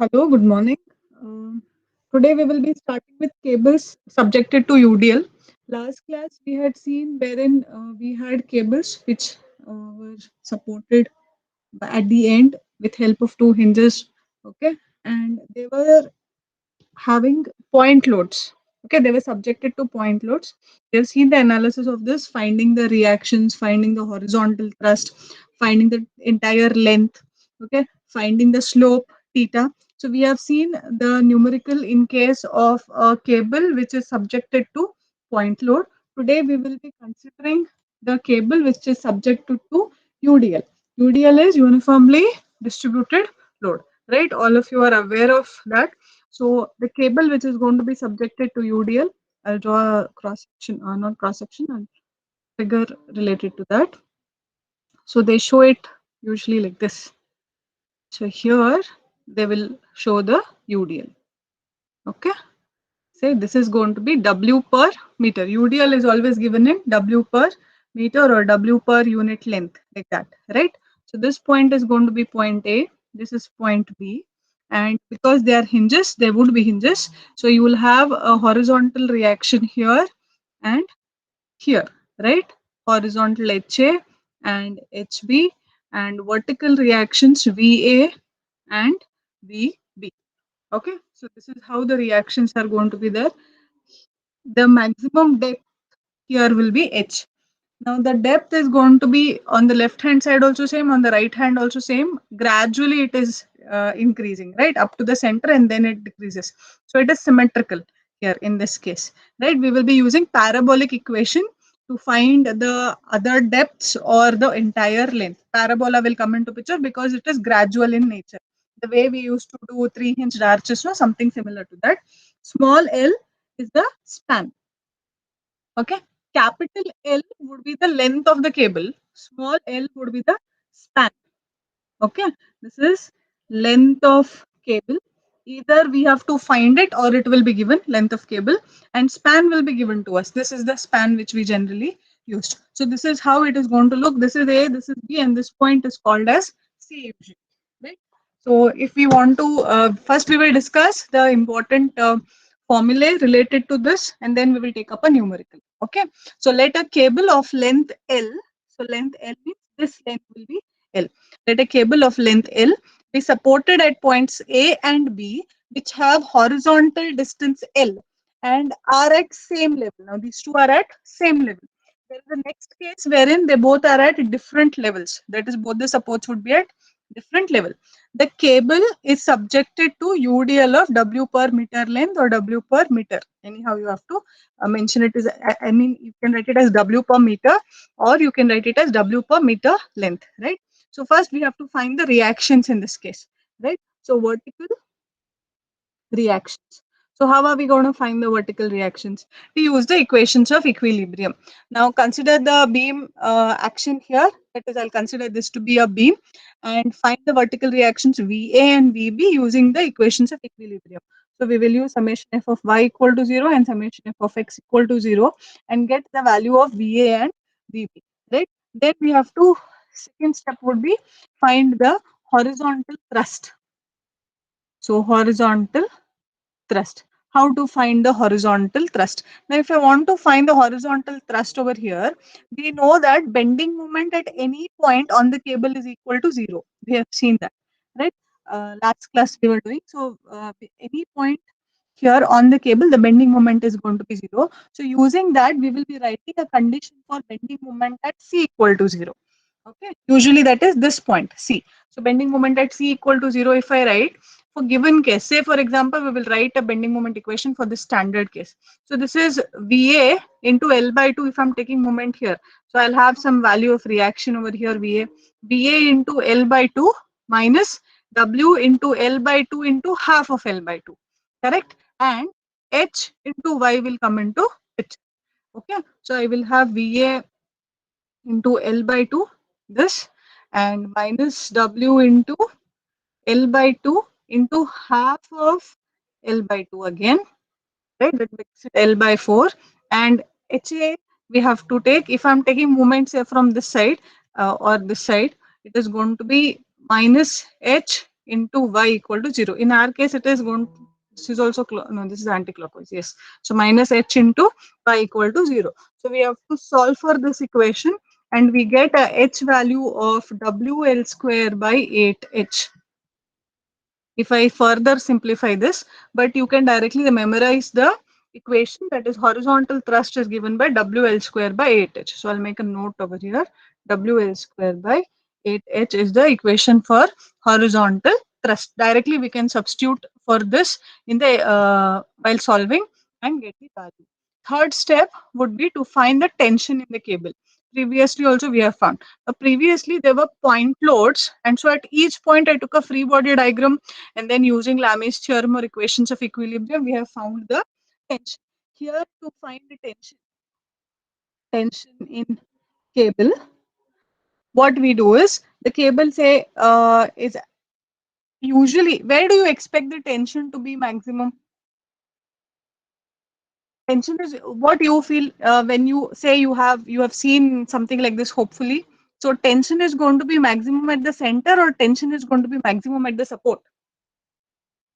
Hello, good morning. Um, Today we will be starting with cables subjected to UDL. Last class we had seen wherein we had cables which were supported at the end with help of two hinges. Okay, and they were having point loads. Okay, they were subjected to point loads. They've seen the analysis of this, finding the reactions, finding the horizontal thrust, finding the entire length, okay, finding the slope, theta. So we have seen the numerical in case of a cable which is subjected to point load. Today we will be considering the cable which is subjected to UDL. UDL is uniformly distributed load, right? All of you are aware of that. So the cable which is going to be subjected to UDL, I'll draw a cross section, not cross section, a figure related to that. So they show it usually like this. So here they will show the UDL. Okay. Say this is going to be W per meter. UDL is always given in W per meter or W per unit length, like that, right? So this point is going to be point A, this is point B, and because they are hinges, they would be hinges. So you will have a horizontal reaction here and here, right? Horizontal HA and HB, and vertical reactions VA and VB. Okay, so this is how the reactions are going to be there. The maximum depth here will be h. Now the depth is going to be on the left hand side also same, on the right hand also same. Gradually it is increasing, right, up to the center, and then it decreases. So it is symmetrical here in this case, right? We will be using parabolic equation to find the other depths or the entire length. Parabola will come into picture because it is gradual in nature. The way we used to do three-hinged arches was something similar to that. Small l is the span. Okay. Capital L would be the length of the cable. Small l would be the span. Okay. This is length of cable. Either we have to find it or it will be given length of cable, and span will be given to us. This is the span which we generally used. So this is how it is going to look. This is A, this is B, and this point is called as C usually. Right. So if we want to, first we will discuss the important formulae related to this, and then we will take up a numerical. Okay. So let a cable of length L, so length L means this length will be L. Let a cable of length L be supported at points A and B, which have horizontal distance L and are at same level. Now these two are at same level. There is the next case wherein they both are at different levels. That is, both the supports would be at different level. The cable is subjected to UDL of W per meter length or W per meter. Anyhow, you have to mention it as, I mean, you can write it as W per meter, or you can write it as W per meter length, right? So first we have to find the reactions in this case, right? So vertical reactions. So how are we going to find the vertical reactions? We use the equations of equilibrium. Now consider the beam action here. That is, I'll consider this to be a beam, and find the vertical reactions VA and VB using the equations of equilibrium. So we will use summation f of y equal to 0 and summation f of x equal to 0 and get the value of VA and VB, right? Then we have to, second step would be find the horizontal thrust. So horizontal thrust. How to find the horizontal thrust? Now, if I want to find the horizontal thrust over here, we know that bending moment at any point on the cable is equal to 0. We have seen that, right? Last class we were doing. So, any point here on the cable, the bending moment is going to be 0. So, using that, we will be writing a condition for bending moment at C equal to 0. Okay, usually that is this point C. So bending moment at C equal to 0, if I write for given case, say for example, we will write a bending moment equation for the standard case. So this is VA into L by 2 if I'm taking moment here. So I'll have some value of reaction over here, VA into L by 2 minus W into L by 2 into half of L by 2, correct? And H into Y will come into it. Okay, so I will have VA into L by 2, this, and minus W into L by 2 into half of L by 2 again, right? That makes it L by 4. And HA we have to take, if I'm taking moments from this side or this side, it is going to be minus H into y equal to 0. In our case, it is going to, this is also, no, this is anti-clockwise, yes. So minus h into y equal to 0. So we have to solve for this equation and we get a h value of wl square by 8h. If I further simplify this, but you can directly memorize the equation, that is horizontal thrust is given by WL square by 8h. So I'll make a note over here. WL square by 8h is the equation for horizontal thrust. Directly we can substitute for this in the while solving and get the value. Third step would be to find the tension in the cable. Previously also we have found. Previously there were point loads, and so at each point I took a free body diagram, and then using Lame's theorem or equations of equilibrium, we have found the tension. Here to find the tension in cable, what we do is the cable say is usually, where do you expect the tension to be maximum? Tension is what you feel when you say you have seen something like this, hopefully. So tension is going to be maximum at the center or tension is going to be maximum at the support?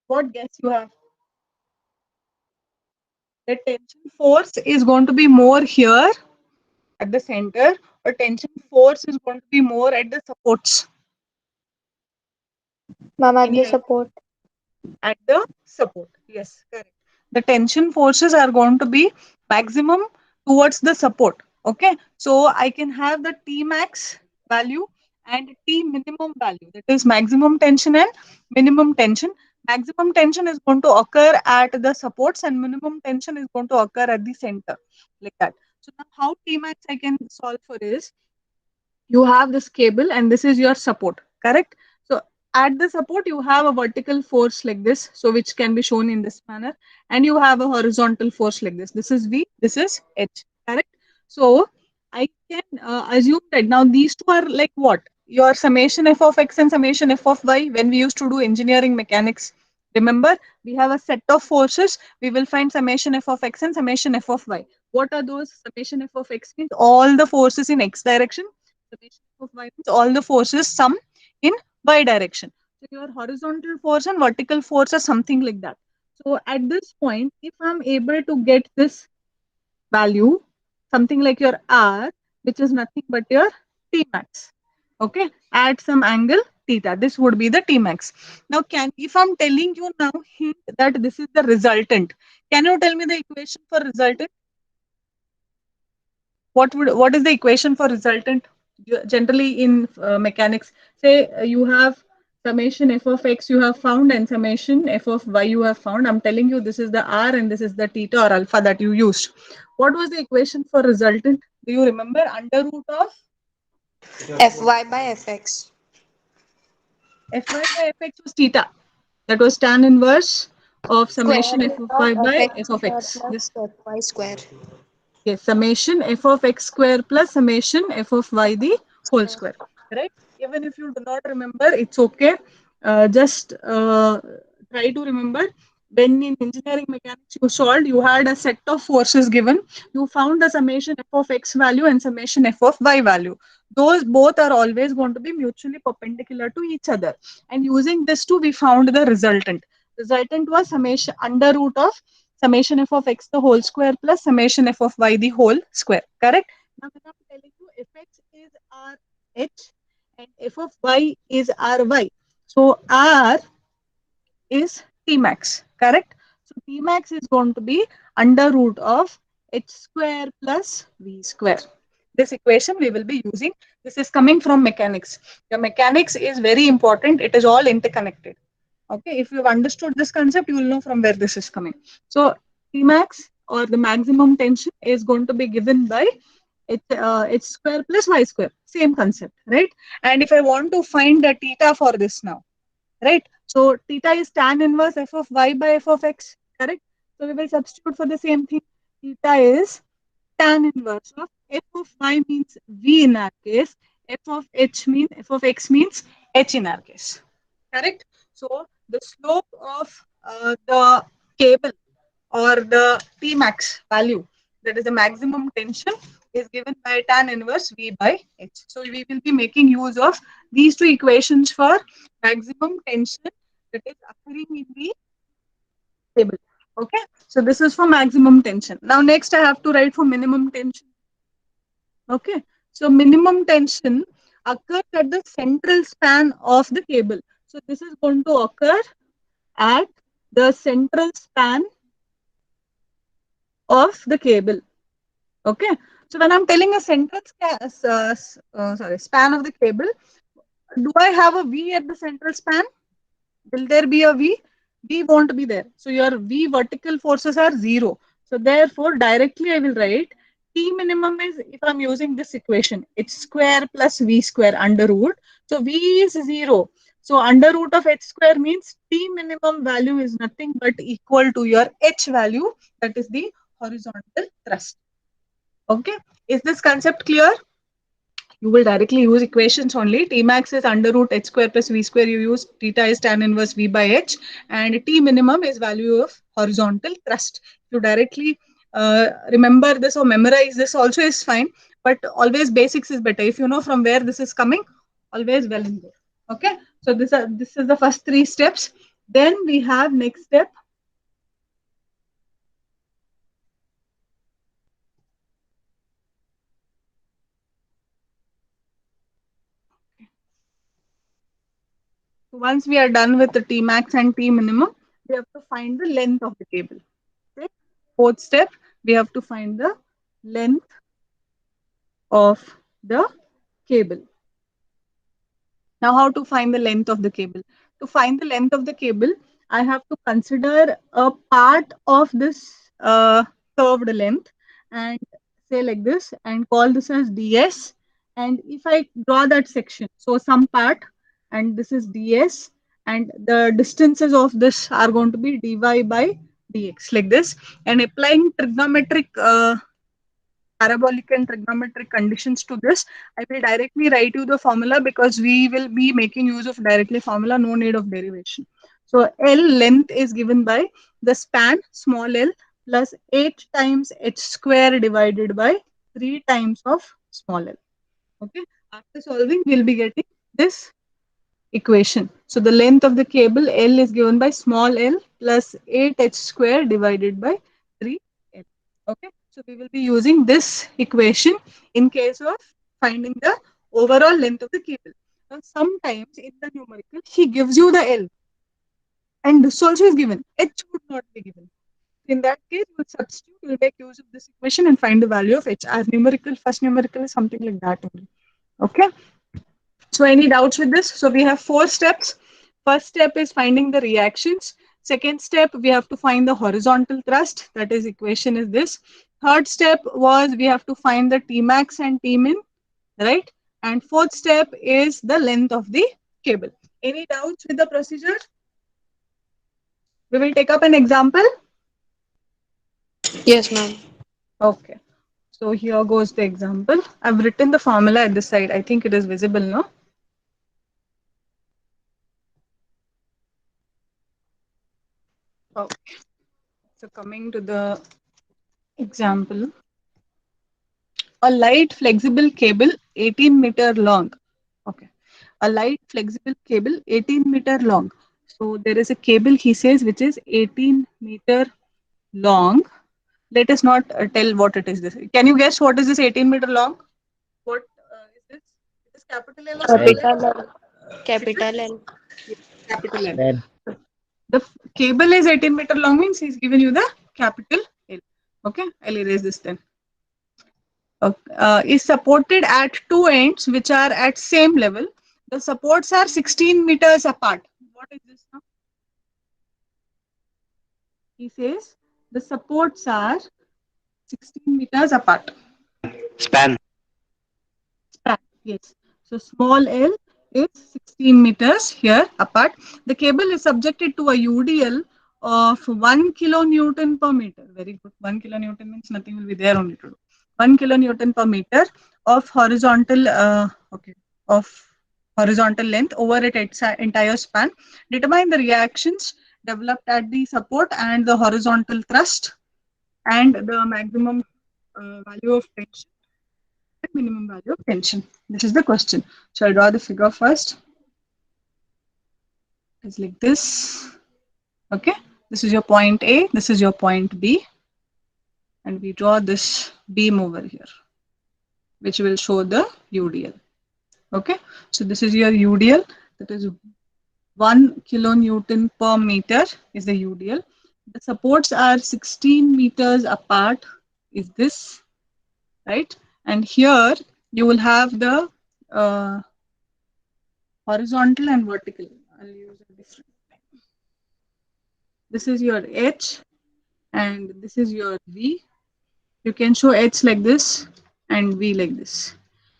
What guess you have? The tension force is going to be more here at the center, or tension force is going to be more at the supports? Ma'am, at Any the idea? support. At the support, yes, correct. The tension forces are going to be maximum towards the support. Okay, so I can have the T max value and T minimum value, that is maximum tension and minimum tension. Maximum tension is going to occur at the supports and minimum tension is going to occur at the center, like that. So now how T max I can solve for is, you have this cable and this is your support, correct? So at the support you have a vertical force like this, so which can be shown in this manner, and you have a horizontal force like this is V, this is H, correct? So I can assume that now these two are like what, your summation f of x and summation f of y. When we used to do engineering mechanics, remember, we have a set of forces, we will find summation f of x and summation f of y. What are those? Summation f of x means all the forces in x direction, summation of y means all the forces sum in y direction. So your horizontal force and vertical force are something like that. So at this point, if I'm able to get this value, something like your R, which is nothing but your T max. Okay, at some angle theta, this would be the T max. Now, if I'm telling you now hint that this is the resultant, can you tell me the equation for resultant? What is the equation for resultant? Generally in mechanics, say you have summation f of x you have found and summation f of y you have found. I'm telling you this is the r and this is the theta or alpha that you used. What was the equation for resultant? Do you remember? Under root of Fy by fx. fy by fx was theta, that was tan inverse of Square summation f root of of y by fx f of square x. plus This, fy square. yes, summation f of x square plus summation f of y the whole Square. square. Right? Even if you do not remember, it's okay. Just try to remember. When in engineering mechanics you solved, you had a set of forces given. You found the summation f of x value and summation f of y value. Those both are always going to be mutually perpendicular to each other. And using this two, we found the resultant. Resultant was summation under root of summation f of x the whole square plus summation f of y the whole square. Correct? Now, when I'm telling you fx is r h and f of y is r y. So r is T max, correct? So T max is going to be under root of h square plus v square. This equation we will be using. This is coming from mechanics. The mechanics is very important. It is all interconnected. Okay, if you've understood this concept, you will know from where this is coming. So T max or the maximum tension is going to be given by h square plus y square. Same concept, right? And if I want to find the theta for this now, right? So theta is tan inverse f of y by f of x, correct? So we will substitute for the same thing. Theta is tan inverse of f of y means v in our case, f of x means h in our case, correct? So the slope of the cable or the T max value, that is the maximum tension, is given by tan inverse V by H. So we will be making use of these two equations for maximum tension that is occurring in the cable. Okay, so this is for maximum tension. Now next I have to write for minimum tension. Okay, so minimum tension occurs at the central span of the cable. So this is going to occur at the central span of the cable. Okay, so when I'm telling a span of the cable, do I have a V at the central span? Will there be a V? V won't be there. So your V vertical forces are zero. So therefore, directly I will write T minimum is, if I'm using this equation, H square plus V square under root. So V is zero. So under root of H square means T minimum value is nothing but equal to your H value, that is the horizontal thrust. Okay. Is this concept clear? You will directly use equations only. T max is under root h square plus v square. You use theta is tan inverse v by h, and T minimum is value of horizontal thrust. You directly remember this or memorize this also is fine, but always basics is better. If you know from where this is coming, always well and good. Okay, so this is the first three steps. Then we have next step. Once we are done with the T max and T minimum, we have to find the length of the cable. Okay. Fourth step, we have to find the length of the cable. Now, how to find the length of the cable? To find the length of the cable, I have to consider a part of this curved length and say like this and call this as ds. And if I draw that section, so some part, and this is ds, and the distances of this are going to be dy by dx like this. And applying trigonometric parabolic and trigonometric conditions to this, I will directly write you the formula because we will be making use of directly formula, no need of derivation. So L length is given by the span small l plus 8 times h square divided by 3 times of small l. Okay. After solving, we'll be getting this equation. So the length of the cable L is given by small l plus 8h square divided by 3l. Okay. So we will be using this equation in case of finding the overall length of the cable. Now, sometimes in the numerical, he gives you the L and this also is given. H would not be given. In that case, we'll substitute, we'll make use of this equation and find the value of H. Our numerical, first numerical is something like that only. Okay. So any doubts with this? So we have four steps. First step is finding the reactions. Second step, we have to find the horizontal thrust. That is equation is this. Third step was we have to find the Tmax and Tmin, right? And fourth step is the length of the cable. Any doubts with the procedure? We will take up an example. Yes, ma'am. Okay. So here goes the example. I've written the formula at this side. I think it is visible, no? Okay. So coming to the example, a light flexible cable 18-meter long. Okay. A light flexible cable 18-meter long. So there is a cable, he says, which is 18-meter long. Let us not tell what it is. This. Can you guess what is this 18-meter long? What is this? It is capital L or small Red. l? Capital L. It is Capital L. yes, capital L. Red. The cable is 18-meter long means he's given you the capital L. Okay, I'll erase this then. Is supported at two ends which are at same level. The supports are 16 meters apart. What is this now? He says the supports are 16 meters apart. Span. Span. Yes. So small l is 16 meters here apart. The cable is subjected to a UDL of 1 kilonewton per meter. Very good. 1 kilonewton means nothing will be there only to do. 1 kilonewton per meter of horizontal of horizontal length over its entire span. Determine the reactions developed at the support and the horizontal thrust and the maximum value of tension and minimum value of tension. This is the question. So I draw the figure first. It's like this. Okay, this is your point A, this is your point B, and we draw this beam over here, which will show the UDL. Okay, so this is your UDL, that is 1 kilonewton per meter is the UDL. The supports are 16 meters apart, is this, right? And here you will have the uh, horizontal and vertical. I'll use a different. This is your H and this is your V. You can show H like this and V like this.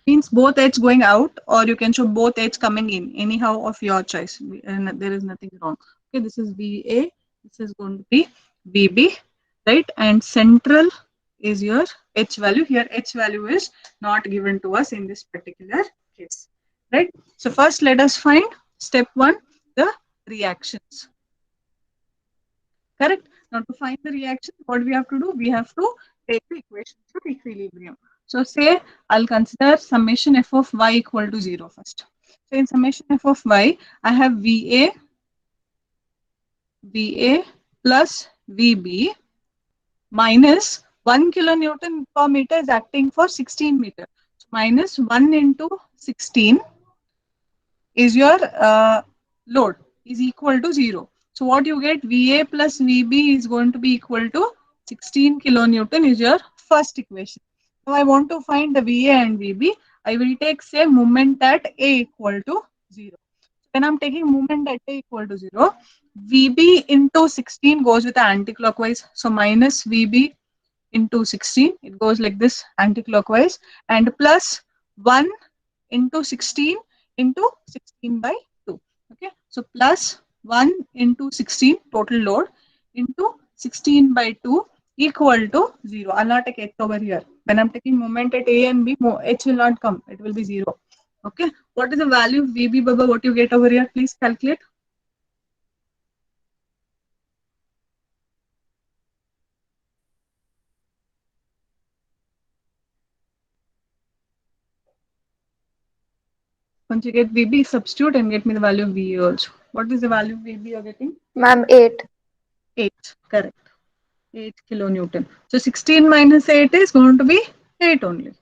Means both H going out, or you can show both H coming in, anyhow of your choice. And there is nothing wrong. Okay, this is VA, this is going to be VB, right? And central is your H value. Here H value is not given to us in this particular case, right? So first let us find step one, the reactions. Correct? Now to find the reaction, what we have to do? We have to take the equation of equilibrium. So say I'll consider summation f of y equal to 0 first. So in summation f of y, I have VA plus VB minus 1 kilonewton per meter is acting for 16 meter. So minus 1 into 16 is your load is equal to 0. So what you get, VA plus VB is going to be equal to 16 kilonewton is your first equation. Now I want to find the VA and VB. I will take say moment at A equal to 0. When I'm taking moment at A equal to 0, VB into 16 goes with the anti-clockwise. So minus VB into 16, it goes like this anti-clockwise, and plus 1 into 16 into 16 by 2. Okay, so plus 1 into 16 total load into 16 by 2 equal to 0. I'll not take H over here. When I'm taking moment at A and B, H will not come. It will be 0. Okay, what is the value of VB, Baba? What you get over here? Please calculate. Once you get VB, substitute and get me the value of VA also. What is the value of VB you're getting? Ma'am, 8. 8. Correct. 8 kilonewton. So 16 minus 8 is going to be 8 only.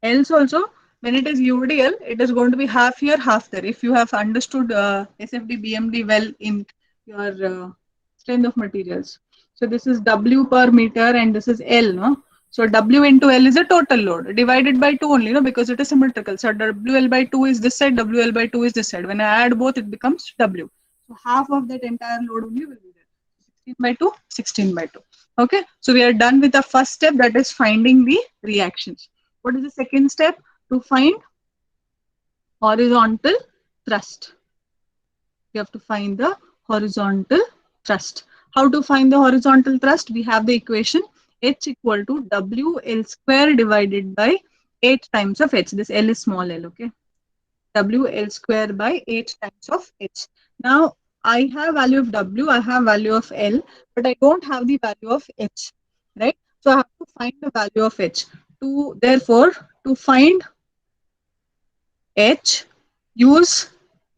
Else also, when it is UDL, it is going to be half here, half there. If you have understood SFD, BMD well in your strength of materials. So this is W per meter and this is L, no? So W into L is a total load divided by 2 only, no? Because it is symmetrical. So WL by 2 is this side, WL by 2 is this side. When I add both, it becomes W. So half of that entire load only will be there. 16 by 2, 16 by 2. Okay, so we are done with the first step, that is finding the reactions. What is the second step? To find horizontal thrust. You have to find the horizontal thrust. How to find the horizontal thrust? We have the equation H equal to WL square divided by 8 times of H. This L is small l, okay? WL square by 8 times of H. Now, I have value of W, I have value of L, but I don't have the value of H, right? So I have to find the value of H. Therefore, to find H, use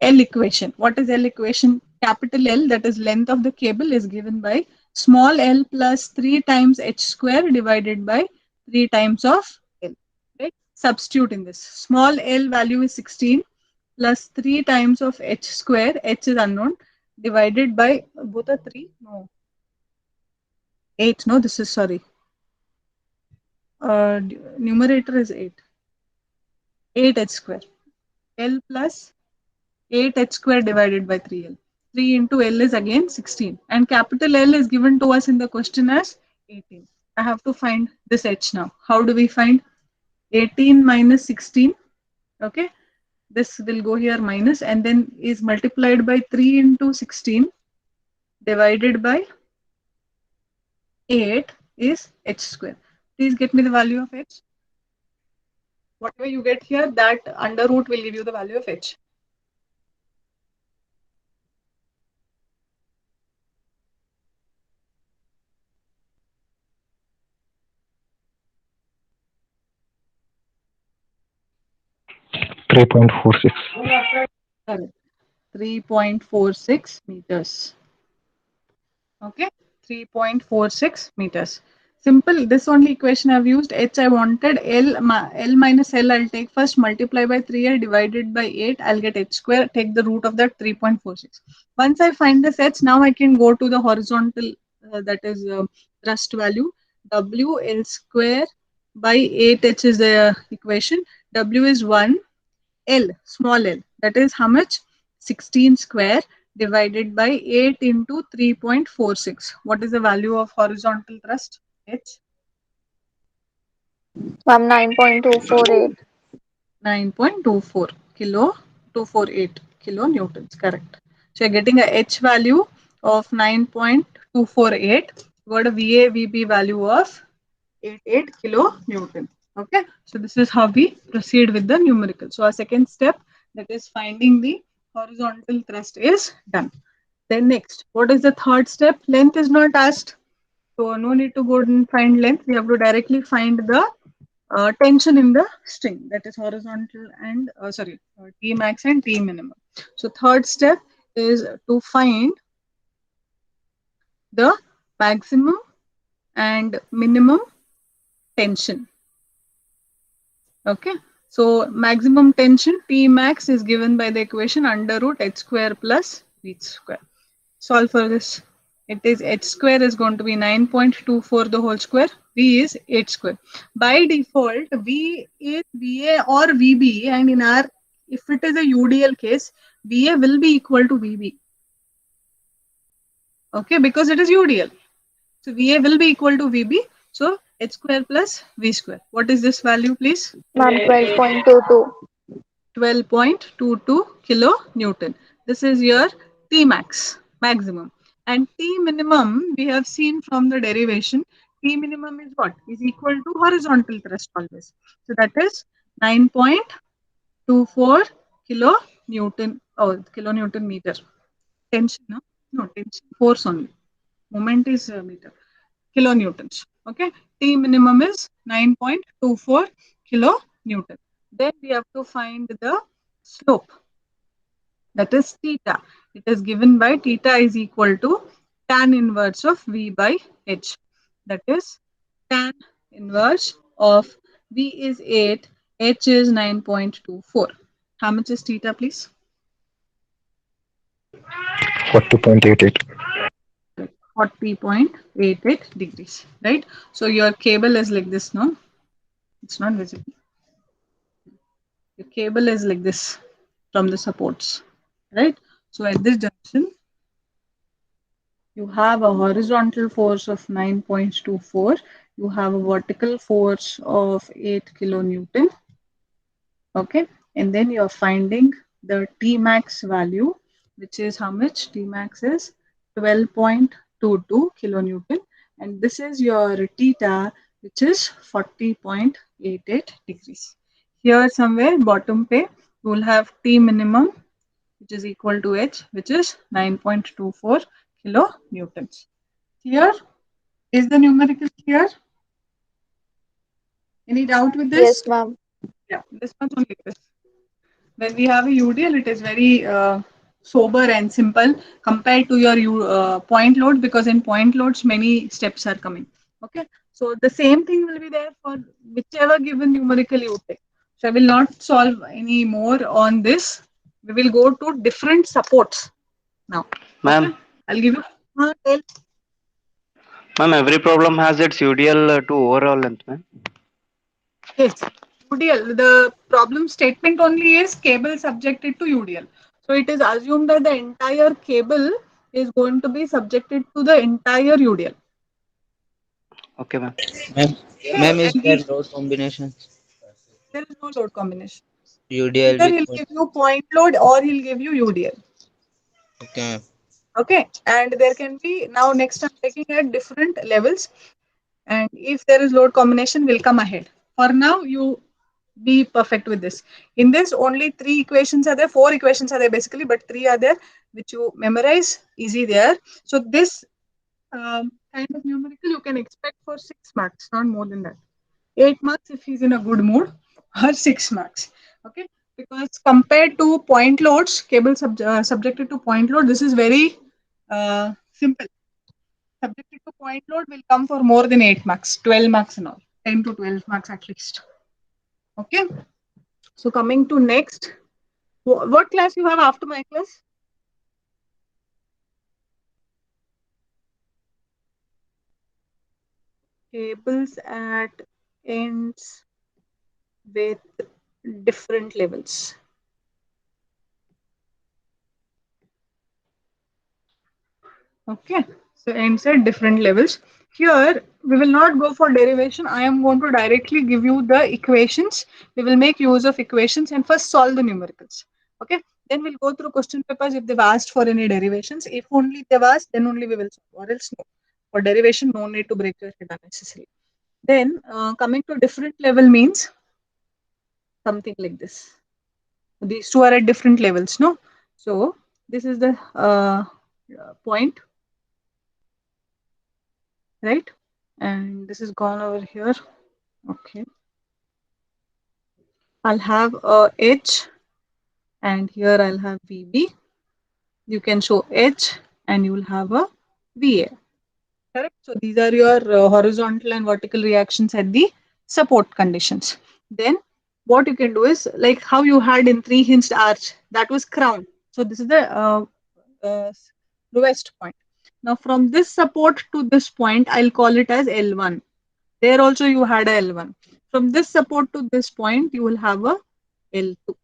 L equation. What is L equation? Capital L, that is length of the cable, is given by small l plus 3 times H square divided by 3 times of L. Right? Substitute in this. Small l value is 16 plus 3 times of H square, H is unknown, divided by both are 3, no, 8, no, this is sorry. Numerator is 8. 8 H square. L plus 8h square divided by 3l. 3 into L is again 16. And capital L is given to us in the question as 18. I have to find this h now. How do we find 18 minus 16? Okay. This will go here minus and then is multiplied by 3 into 16 divided by 8 is h square. Please get me the value of h. Whatever you get here, that under root will give you the value of h. 3.46. Correct. 3.46 meters. Okay, 3.46 meters. Simple. This only equation I've used. H I wanted L minus L. I'll take first, multiply by 3L divided by 8. I'll get H square. Take the root of that 3.46. Once I find this H, now I can go to the horizontal, that is thrust value. W L square by 8H is the equation. W is 1. L, small l, that is how much? 16 square divided by 8 into 3.46. What is the value of horizontal thrust? H? 9.248. 9.24 kilo, 248 kilo newtons, correct. So you're getting a H value of 9.248. Got a VA VB value of 88 kilo Newton. Okay, so this is how we proceed with the numerical. So our second step, that is finding the horizontal thrust, is done. Then next, what is the third step? Length is not asked. So no need to go and find length. We have to directly find the tension in the string, that is horizontal and T max and T minimum. So third step is to find the maximum and minimum tension. Okay, so maximum tension T max is given by the equation under root h square plus v square. Solve for this. It is h square is going to be 9.24 the whole square. V is 8 square. By default, V is VA or VB, and in our, if it is a UDL case, VA will be equal to VB. Okay, because it is UDL. So VA will be equal to VB. So h square plus v square. What is this value, please? Ma'am, 12.22. 12.22 kilo Newton. This is your T max, maximum. And T minimum, we have seen from the derivation, T minimum is what? Is equal to horizontal thrust always. So that is 9.24 kilo Newton, kilo Newton meter. Tension, no? No, tension, force only. Moment is meter. Kilonewtons. Okay. T minimum is 9.24 kilo Newton. Then we have to find the slope, that is theta. It is given by theta is equal to tan inverse of V by H. That is tan inverse of V is 8, H is 9.24. How much is theta, please? 40.88. 40.88 degrees, right? So your cable is like this, no? It's not visible. The cable is like this from the supports, right? So at this junction, you have a horizontal force of 9.24. You have a vertical force of 8 kilonewton. Okay. And then you're finding the T max value, which is how much? T max is 12.22 kilonewton. And this is your theta, which is 40.88 degrees. Here somewhere bottom pay, you will have T minimum, which is equal to H, which is 9.24 kilonewtons. Clear? Is the numerical clear? Any doubt with this? Yes, ma'am. Yeah, this much only this. When we have a UDL, it is very sober and simple compared to your point load, because in point loads, many steps are coming. Okay. So the same thing will be there for whichever given numerical you take. So I will not solve any more on this. We will go to different supports now. Okay. Ma'am, I'll give you. Tell. ma'am, every problem has its UDL to overall length, ma'am. Yes, UDL. The problem statement only is cable subjected to UDL. So it is assumed that the entire cable is going to be subjected to the entire UDL. Okay, ma'am. Ma'am, Okay, ma'am, is and there load combinations? there is no load combination. UDL Either with he'll point. give you point load or he'll give you UDL. Okay, ma'am. Okay, and there can be, now next I'm taking at different levels, and if there is load combination, will come ahead. For now, you be perfect with this. In this, only three equations are there, four equations are there basically, but three are there which you memorize easy there. So this kind of numerical you can expect for 6 marks, not more than that. 8 marks if he's in a good mood, or 6 marks. Okay. because compared to point loads, cable subjected to point load, this is very simple. Subjected to point load will come for more than 8 marks, 12 marks and all, 10 to 12 marks at least. Okay. So coming to next, what class you have after my class? Cables at ends with different levels. Okay, so ends at different levels. Here, we will not go for derivation. I am going to directly give you the equations. We will make use of equations and first solve the numericals. Okay, then we'll go through question papers if they've asked for any derivations. If only they've asked, then only we will solve, or else no. For derivation, no need to break your head unnecessarily. Then, coming to different level means something like this. These two are at different levels, no? So, this is the point, right? And this is gone over here. Okay, I'll have a H and here I'll have VB. You can show H and you will have a VA. Correct. So these are your horizontal and vertical reactions at the support conditions. Then what you can do is like how you had in three hinged arch, that was crown. So this is the uh, lowest point. Now from this support to this point, I'll call it as L1. There also you had a L1. From this support to this point, you will have a L2.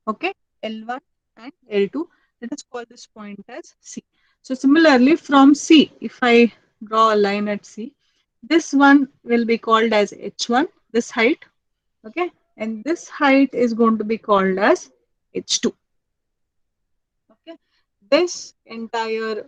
Okay, L1 and L2. Let us call this point as C. So similarly, from C, if I draw a line at C, this one will be called as H1, this height. Okay, and this height is going to be called as H2. Okay, this entire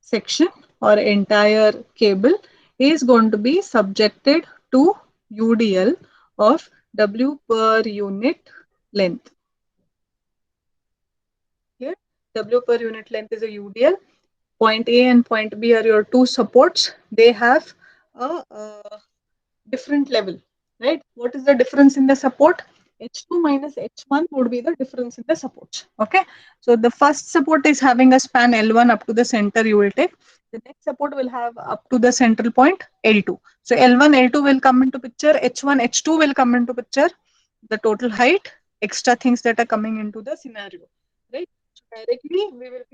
section or entire cable is going to be subjected to UDL of W per unit length. Here, W per unit length is a UDL. Point A and point B are your two supports. They have a different level, right? What is the difference in the support? H2 minus H1 would be the difference in the supports. Okay. So the first support is having a span L1 up to the center you will take. The next support will have up to the central point L2. So L1, L2 will come into picture. H1, H2 will come into picture. The total height, extra things that are coming into the scenario, right? So directly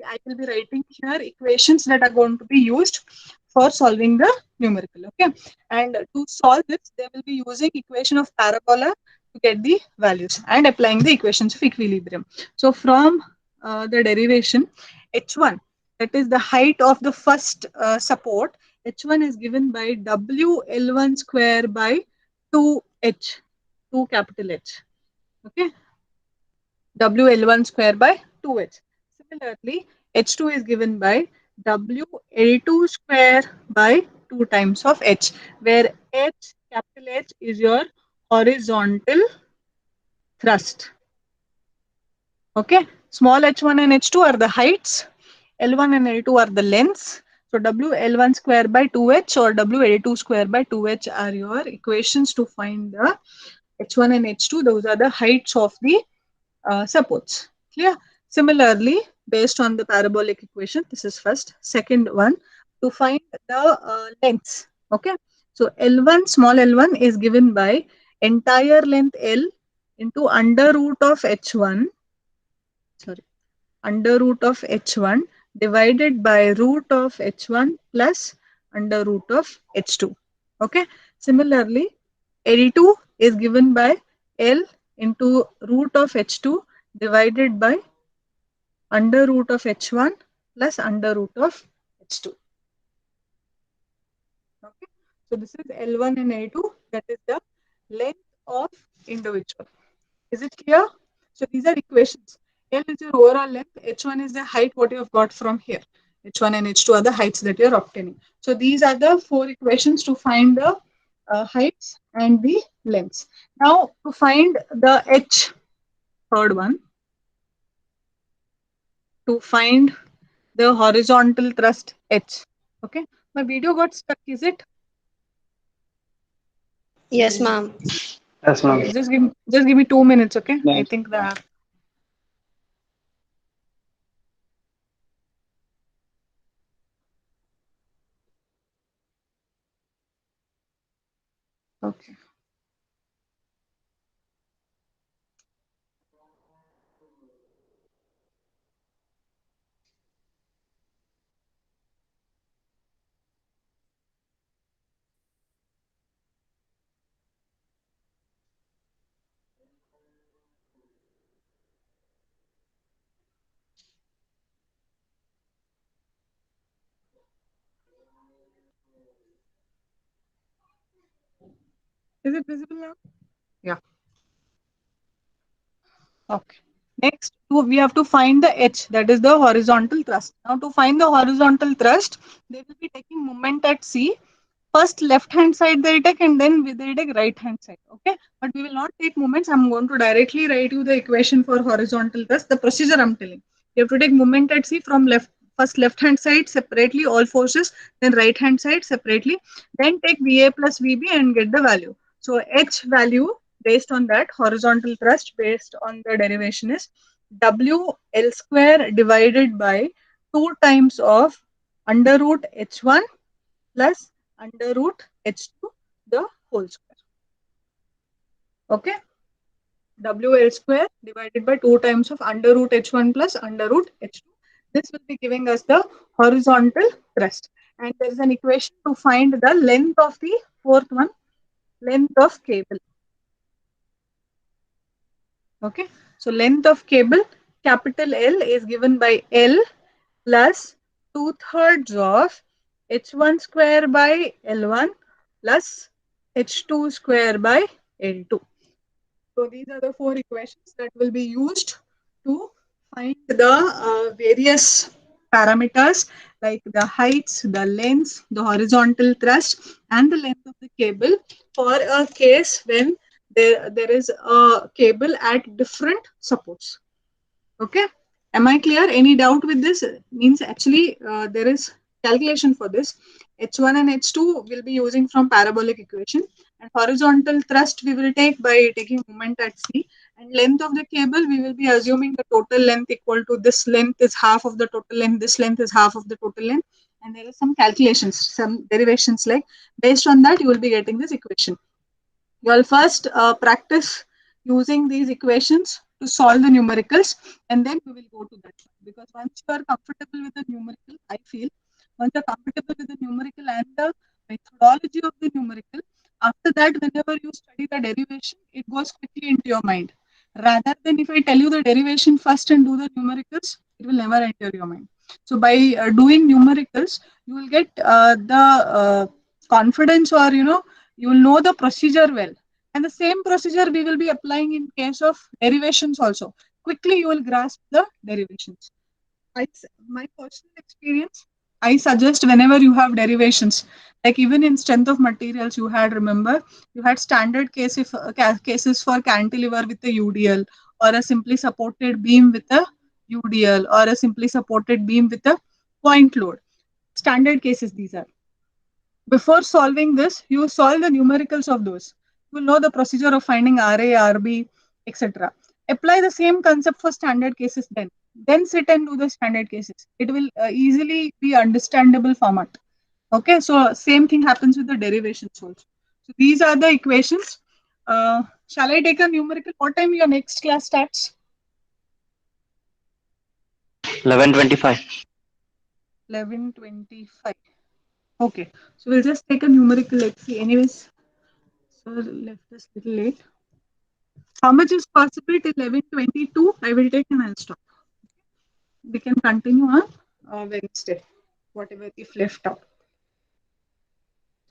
I will be writing here equations that are going to be used for solving the numerical. Okay, and to solve this, they will be using equation of parabola to get the values and applying the equations of equilibrium. So from the derivation, H1, that is the height of the first support, H1 is given by WL1 square by 2H, 2 capital H. Okay, WL1 square by 2H. Similarly, H2 is given by WL2 square by 2 times of H, where H, capital H, is your horizontal thrust. Okay, small h1 and h2 are the heights, L1 and L2 are the lengths. So WL1 square by 2H or WL2 square by 2H are your equations to find the H1 and H2. Those are the heights of the supports. Clear? Similarly, based on the parabolic equation, this is first. Second one, to find the lengths. Okay. So L1, small L1 is given by entire length L into under root of H1, sorry, under root of H1 divided by root of H1 plus under root of H2. Okay. Similarly, L2 is given by L into root of H2 divided by under root of H1 plus under root of H2. Okay. So this is L1 and L2. That is the length of individual. Is it clear? So these are equations. L is your overall length. H1 is the height what you have got from here. H1 and H2 are the heights that you are obtaining. So these are the four equations to find the heights and the lengths. Now to find the H, third one, to find the horizontal thrust H. Okay. My video got stuck, is it? Yes, ma'am. Yes, ma'am. Okay, just give me 2 minutes, okay? I Yes. think that. Okay. Is it visible now? Yeah. Okay. Next, we have to find the H, that is the horizontal thrust. Now, to find the horizontal thrust, they will be taking moment at C. First left hand side they'll take, and then they'll take right hand side. Okay, but we will not take moments. I'm going to directly write you the equation for horizontal thrust. The procedure I'm telling. You have to take moment at C from left hand side separately, all forces, then right hand side separately, then take VA plus VB and get the value. So H value based on that horizontal thrust based on the derivation is W L square divided by 2 times of under root H1 plus under root H2 the whole square. Okay. WL square divided by 2 times of under root H1 plus under root H2. This will be giving us the horizontal thrust. And there is an equation to find the length of the fourth one, length of cable. Okay. So length of cable, capital L is given by L plus 2/3 of H1 square by L1 plus H2 square by L2. So these are the four equations that will be used to find the various parameters like the heights, the lengths, the horizontal thrust, and the length of the cable for a case when there is a cable at different supports. Okay. Am I clear? Any doubt with this? Means actually there is calculation for this. H1 and H2 will be using from parabolic equation, and horizontal thrust we will take by taking moment at C, and length of the cable we will be assuming the total length equal to this length is half of the total length, this length is half of the total length, and there is some calculations, some derivations like based on that you will be getting this equation. You will first practice using these equations to solve the numericals, and then we will go to that one. Because once you are comfortable with the numerical, I feel once you're comfortable with the numerical and the methodology of the numerical, after that, whenever you study the derivation, it goes quickly into your mind. Rather than if I tell you the derivation first and do the numericals, it will never enter your mind. So by doing numericals, you will get the confidence, or you will know the procedure well, and the same procedure we will be applying in case of derivations also. Quickly you will grasp the derivations. My personal experience, I suggest whenever you have derivations, like even in strength of materials you had, remember, you had standard cases for cantilever with a UDL, or a simply supported beam with a UDL, or a simply supported beam with a point load. Standard cases these are. Before solving this, you solve the numericals of those. You will know the procedure of finding RA, RB, etc. Apply the same concept for standard cases then. Then sit and do the standard cases. It will easily be understandable format. Okay, so same thing happens with the derivations also. So these are the equations. Shall I take a numerical? What time your next class starts? 11:25. 11:25. Okay, so we'll just take a numerical. Let's see. Anyways, so left us little late. How much is possible till 11:22? I will take and I'll stop. We can continue on Wednesday, whatever if left out.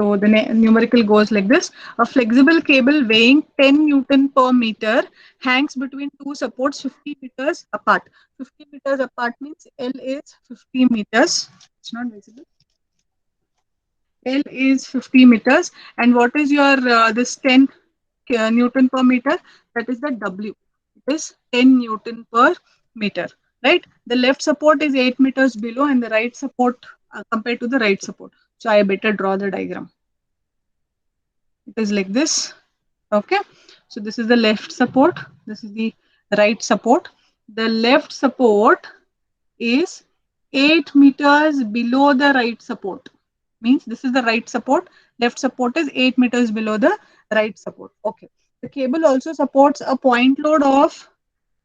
So the numerical goes like this. A flexible cable weighing 10 Newton per meter hangs between two supports 50 meters apart. 50 meters apart means L is 50 meters. It's not visible. L is 50 meters. And what is your this 10 Newton per meter? That is the W. It is 10 Newton per meter. Right? The left support is 8 meters below, and the right support compared to the right support. So I better draw the diagram. It is like this. Okay. So this is the left support. This is the right support. The left support is 8 meters below the right support. Means this is the right support. Left support is 8 meters below the right support. Okay. The cable also supports a point load of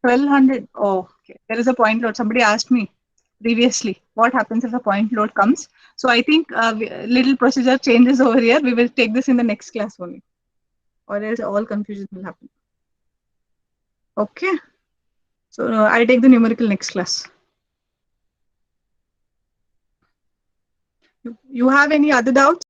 1200. Oh, okay. There is a point load. Somebody asked me previously what happens if a point load comes. So I think little procedure changes over here. We will take this in the next class only, or else all confusion will happen. Okay. So I'll take the numerical next class. You have any other doubts?